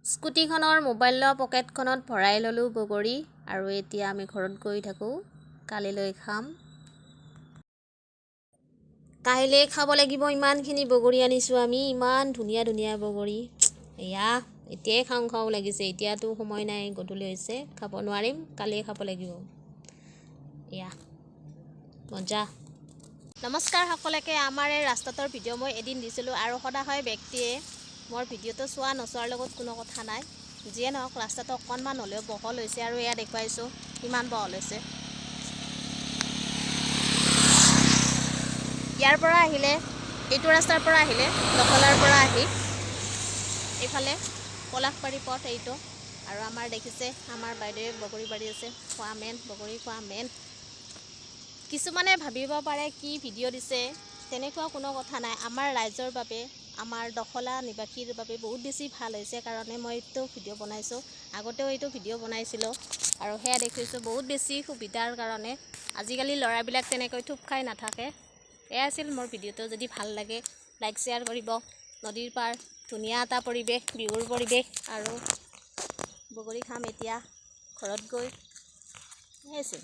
স্কুটিখনৰ মোবাইলৰ পকেটখনত ভৰাই ল'লোঁ বগৰী আৰু এতিয়া আমি ঘৰত গৈ থাকোঁ। কালিলৈ খাম। কাইলৈ খাব লাগিব। ইমানখিনি বগৰী আনিছোঁ আমি, ইমান ধুনীয়া ধুনীয়া বগৰী। এয়া এতিয়াই খাওঁ খাওঁ লাগিছে। এতিয়াতো সময় নাই, গধূলি হৈছে, খাব নোৱাৰিম, কালিয়ে খাব লাগিব। এয়া মজা। নমস্কাৰ সকলোকে। আমাৰ এই ৰাস্তাটোৰ ভিডিঅ' মই এদিন দিছিলোঁ আৰু সদায় ব্যক্তিয়ে মোৰ ভিডিঅ'টো চোৱা নচোৱাৰ লগত কোনো কথা নাই। যিয়ে নহওক ৰাস্তাটো অকণমান হ'লেও বহল হৈছে আৰু এয়া দেখুৱাইছোঁ কিমান বহল হৈছে। ইয়াৰ পৰা আহিলে, এইটো ৰাস্তাৰ পৰা আহিলে, দখলাৰ পৰা আহি এইফালে পলাশবাৰী পথ এইটো। আৰু আমাৰ দেখিছে আমাৰ বাইদেৱে বগৰী বাৰী আছে, খোৱা মেন, বগৰী খোৱা মেন। কিছুমানে ভাবিব পাৰে কি ভিডিঅ' দিছে, তেনেকুৱা কোনো কথা নাই। আমাৰ ৰাইজৰ বাবে, আমাৰ দখলা নিবাসীৰ বাবে বহুত বেছি ভাল হৈছে কাৰণে মই এইটো ভিডিঅ' বনাইছোঁ। আগতেও এইটো ভিডিঅ' বনাইছিলোঁ আৰু সেয়া দেখিছোঁ বহুত বেছি সুবিধাৰ কাৰণে। আজিকালি ল'ৰাবিলাক তেনেকৈ থুপ খাই নাথাকে। এয়া আছিল মোৰ ভিডিঅ'টো। যদি ভাল লাগে লাইক শ্বেয়াৰ কৰিব। নদীৰ পাৰ, ধুনীয়া এটা পৰিৱেশ, বিহুৰ পৰিৱেশ আৰু বগৰী খাম এতিয়া ঘৰত গৈ। সেই আছিল।